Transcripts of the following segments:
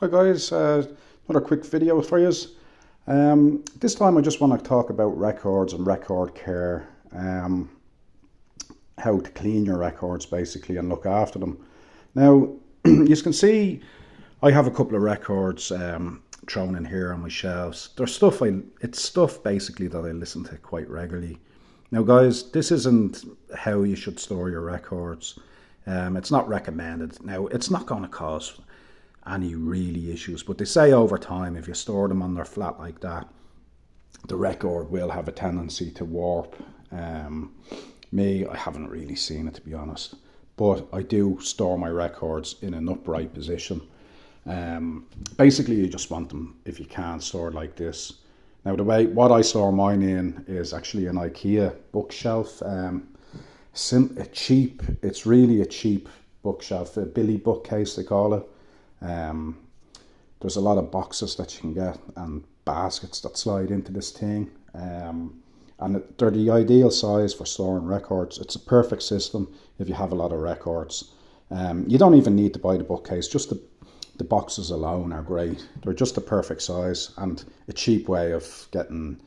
Hi guys, another quick video for you. This time I just want to talk about records and record care, how to clean your records basically and look after them. Now, you can see I have a couple of records thrown in here on my shelves. It's stuff basically that I listen to quite regularly. Now guys, this isn't how you should store your records. It's not recommended. Now, it's not going to cause any really issues, but they say over time, if you store them on their flat like that, the record will have a tendency to warp. I haven't really seen it, to be honest, but I do store my records in an upright position. Basically, you just want them, if you can, stored like this. Now, what I store mine in is actually an IKEA bookshelf. It's really a cheap bookshelf, a Billy bookcase they call it. There's a lot of boxes that you can get and baskets that slide into this thing, and they're the ideal size for storing records. It's a perfect system if you have a lot of records. You don't even need to buy the bookcase, just the boxes alone are great. They're just the perfect size and a cheap way of getting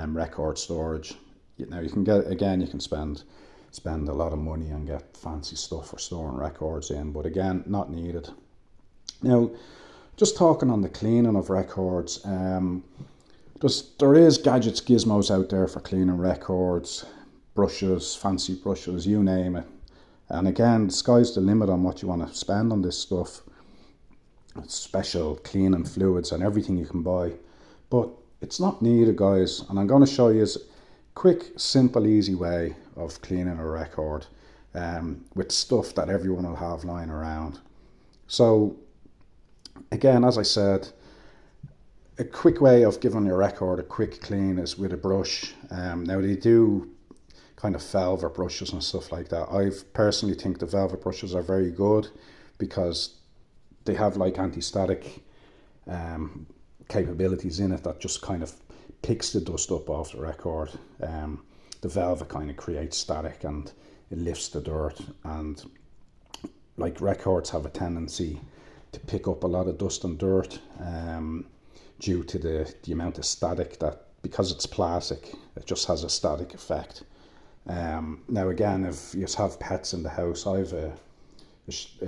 record storage. Now you can spend a lot of money and get fancy stuff for storing records in, but again, not needed. Now, just talking on the cleaning of records, there is gadgets, gizmos out there for cleaning records, brushes, fancy brushes, you name it. And again, the sky's the limit on what you want to spend on this stuff. Special cleaning fluids and everything you can buy, but it's not needed, guys. And I'm going to show you a quick, simple, easy way of cleaning a record with stuff that everyone will have lying around. So again, as I said, a quick way of giving your record a quick clean is with a brush. Now they do kind of velvet brushes and stuff like that. I personally think the velvet brushes are very good because they have like anti-static capabilities in it that just kind of picks the dust up off the record. The velvet kind of creates static and it lifts the dirt, and like records have a tendency to pick up a lot of dust and dirt due to the amount of static that, because it's plastic, it just has a static effect. Now again, if you have pets in the house, I have a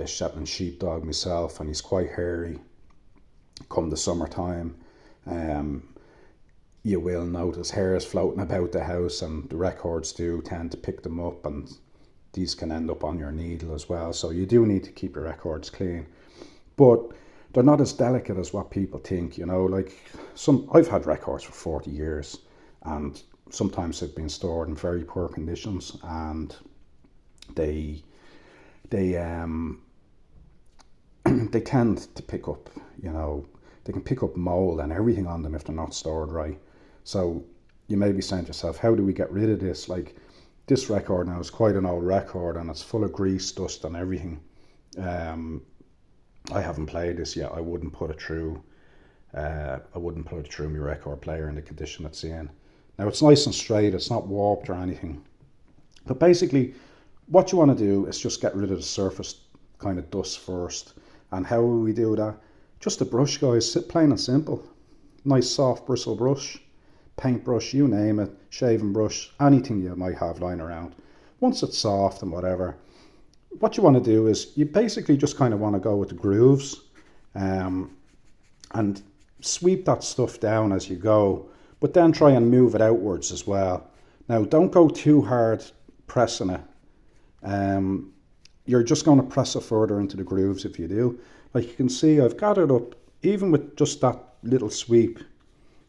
Shetland sheepdog myself, and he's quite hairy. Come the summertime, you will notice hairs floating about the house, and the records do tend to pick them up, and these can end up on your needle as well. So you do need to keep your records clean, but they're not as delicate as what people think. Like I've had records for 40 years, and sometimes they've been stored in very poor conditions, and they tend to pick up, they can pick up mold and everything on them if they're not stored right. So you may be saying to yourself, how do we get rid of this? Like, this record now is quite an old record and it's full of grease, dust and everything. I haven't played this yet. I wouldn't put it through my record player in the condition it's in. Now it's nice and straight, it's not warped or anything. But basically, what you want to do is just get rid of the surface kind of dust first. And how will we do that? Just a brush, guys, plain and simple. Nice soft bristle brush, paintbrush, you name it, shaving brush, anything you might have lying around. Once it's soft and whatever, what you want to do is you basically just kind of want to go with the grooves and sweep that stuff down as you go, but then try and move it outwards as well. Now, don't go too hard pressing it. You're just going to press it further into the grooves if you do. Like you can see, I've gathered up, even with just that little sweep.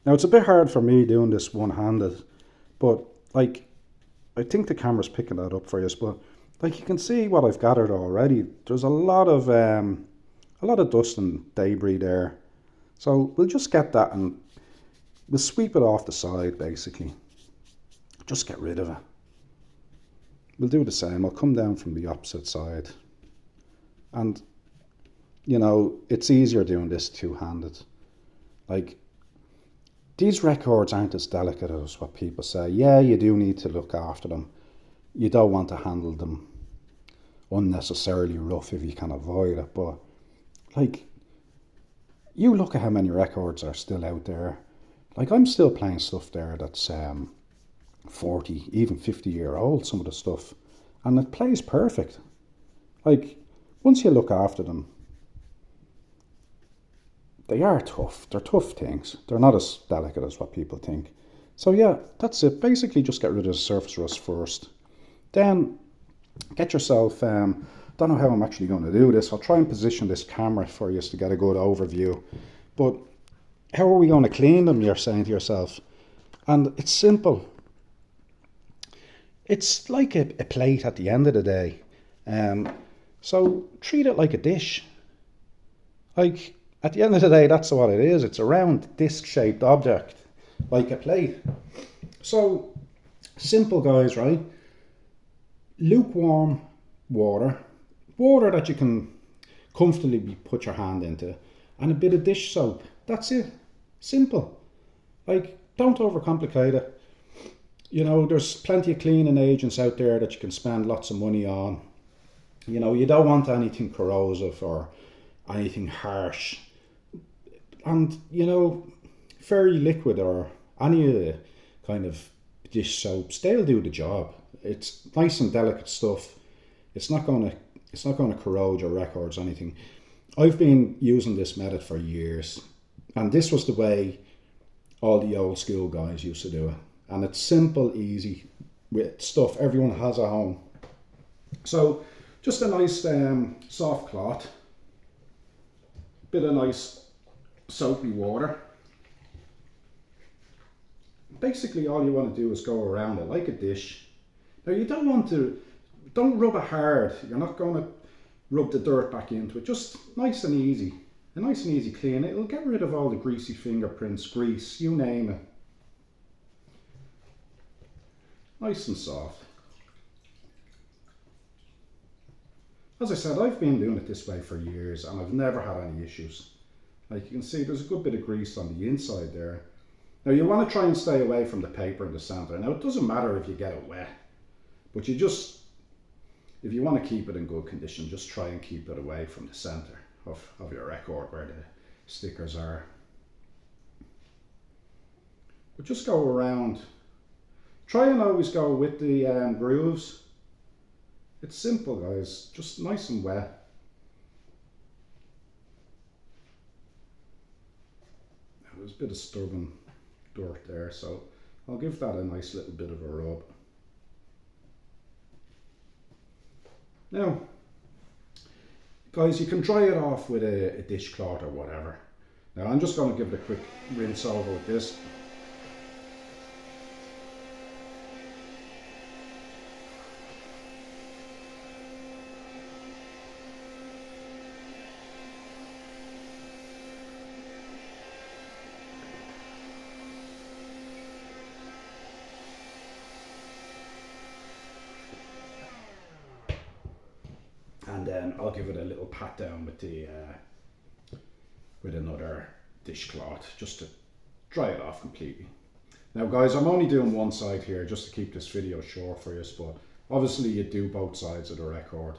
Now it's a bit hard for me doing this one-handed, but like, I think the camera's picking that up for you, but like you can see what I've gathered already. There's a lot of dust and debris there. So we'll just get that and we'll sweep it off the side basically. Just get rid of it. We'll do the same. I'll come down from the opposite side. And, it's easier doing this two-handed. Like, these records aren't as delicate as what people say. Yeah, you do need to look after them. You don't want to handle them unnecessarily rough if you can avoid it. But, like, you look at how many records are still out there. Like, I'm still playing stuff there that's 40, even 50-year old, some of the stuff. And it plays perfect. Like, once you look after them, they are tough. They're tough things. They're not as delicate as what people think. So yeah, that's it. Basically, just get rid of the surface rust first. Then get yourself, don't know how I'm actually going to do this. I'll try and position this camera for you to get a good overview. But how are we going to clean them, you're saying to yourself? And it's simple. It's like a plate at the end of the day. So treat it like a dish. Like, at the end of the day, that's what it is. It's a round disc-shaped object, like a plate. So, simple, guys, right? Lukewarm water that you can comfortably put your hand into, and a bit of dish soap. That's it. Simple. Like, don't overcomplicate it. You know, there's plenty of cleaning agents out there that you can spend lots of money on. You know, you don't want anything corrosive or anything harsh. And, you know, Fairy Liquid or any of the kind of dish soaps, they'll do the job. It's nice and delicate stuff. It's not going to corrode your records or anything. I've been using this method for years, and this was the way all the old school guys used to do it. And it's simple, easy, with stuff everyone has at home. So just a nice soft cloth, bit of nice soapy water. Basically all you want to do is go around it like a dish. Now you don't rub it hard. You're not going to rub the dirt back into it. Just nice and easy. A nice and easy clean. It'll get rid of all the greasy fingerprints, grease, you name it. Nice and soft. As I said, I've been doing it this way for years and I've never had any issues. Like you can see, there's a good bit of grease on the inside there. Now you want to try and stay away from the paper in the centre. Now it doesn't matter if you get it wet, but if you want to keep it in good condition, just try and keep it away from the centre of your record where the stickers are. But just go around. Try and always go with the grooves. It's simple, guys, just nice and wet. There's a bit of stubborn dirt there, so I'll give that a nice little bit of a rub. Now, guys, you can dry it off with a dishcloth or whatever. Now I'm just going to give it a quick rinse over with this. And then I'll give it a little pat down with the with another dishcloth just to dry it off completely. Now guys, I'm only doing one side here just to keep this video short for you, but obviously you do both sides of the record.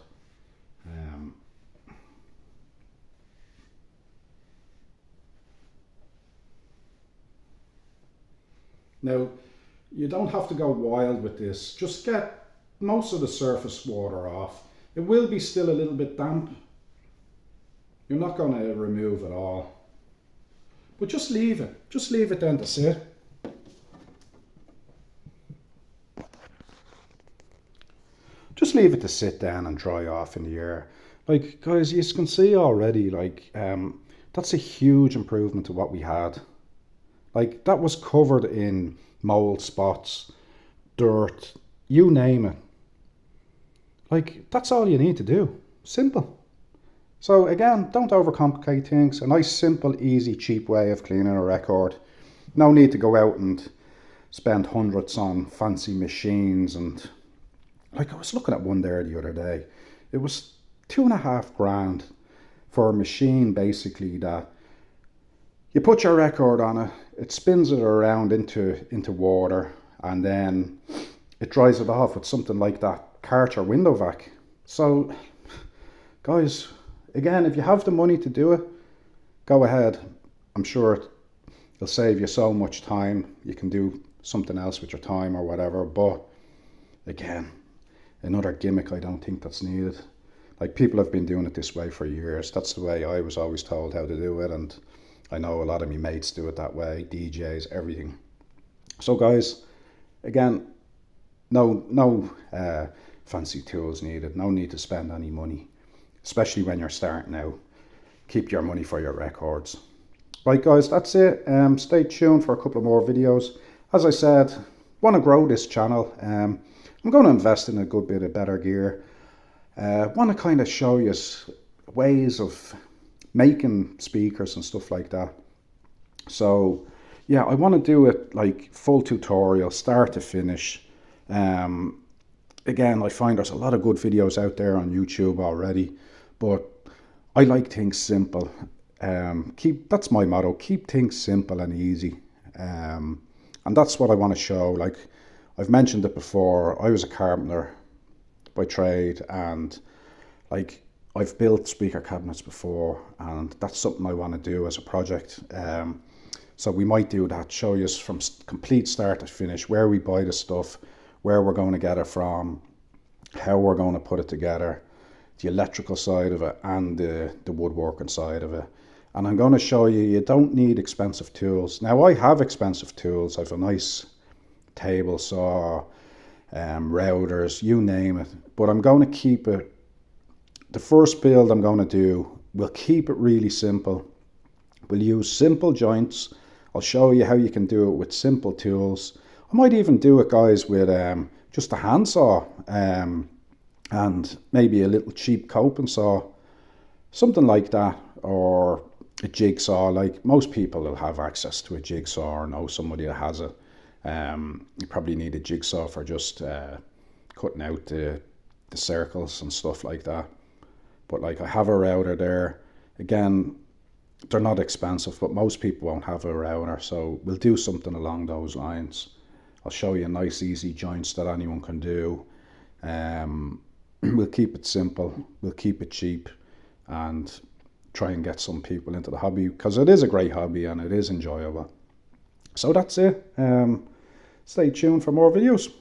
Now you don't have to go wild with this, just get most of the surface water off. It will be still a little bit damp. You're not going to remove it all. But just leave it. Just leave it then to sit. Just leave it to sit down and dry off in the air. Like, guys, you can see already, like, that's a huge improvement to what we had. Like, that was covered in mold spots, dirt, you name it. Like, that's all you need to do. Simple. So again, don't overcomplicate things. A nice, simple, easy, cheap way of cleaning a record. No need to go out and spend hundreds on fancy machines. And like, I was looking at one there the other day. It was $2,500 for a machine, basically, that you put your record on it, it spins it around into water, and then it dries it off with something like that Karcher window vac. So guys, again, if you have the money to do it, go ahead. I'm sure it'll save you so much time. You can do something else with your time or whatever. But again, another gimmick I don't think that's needed. Like, people have been doing it this way for years. That's the way I was always told how to do it, and I know a lot of my mates do it that way, DJs, everything. So guys, again, no fancy tools needed, no need to spend any money, especially when you're starting out. Keep your money for your records. Right guys, that's it. Stay tuned for a couple of more videos. As I said, want to grow this channel. I'm going to invest in a good bit of better gear. Want to kind of show you ways of making speakers and stuff like that. So yeah, I want to do it like full tutorial, start to finish. Again, I find there's a lot of good videos out there on YouTube already, but I like things simple. That's my motto, keep things simple and easy. And that's what I want to show. Like, I've mentioned it before, I was a carpenter by trade, and like, I've built speaker cabinets before, and that's something I want to do as a project. So we might do that, show you from complete start to finish, where we buy the stuff, where we're going to get it from, how we're going to put it together, the electrical side of it and the woodworking side of it. And I'm going to show you, you don't need expensive tools. Now, I have expensive tools. I have a nice table saw, routers, you name it. But I'm going to keep it, the first build I'm going to do, we'll keep it really simple. We'll use simple joints. I'll show you how you can do it with simple tools. I might even do it, guys, with just a handsaw and maybe a little cheap coping saw, something like that, or a jigsaw. Like, most people will have access to a jigsaw or know somebody that has it. You probably need a jigsaw for just cutting out the circles and stuff like that. But like, I have a router there. Again, they're not expensive, but most people won't have a router, so we'll do something along those lines. I'll show you nice, easy joints that anyone can do. We'll keep it simple, we'll keep it cheap, and try and get some people into the hobby, because it is a great hobby and it is enjoyable. So that's it. Stay tuned for more videos.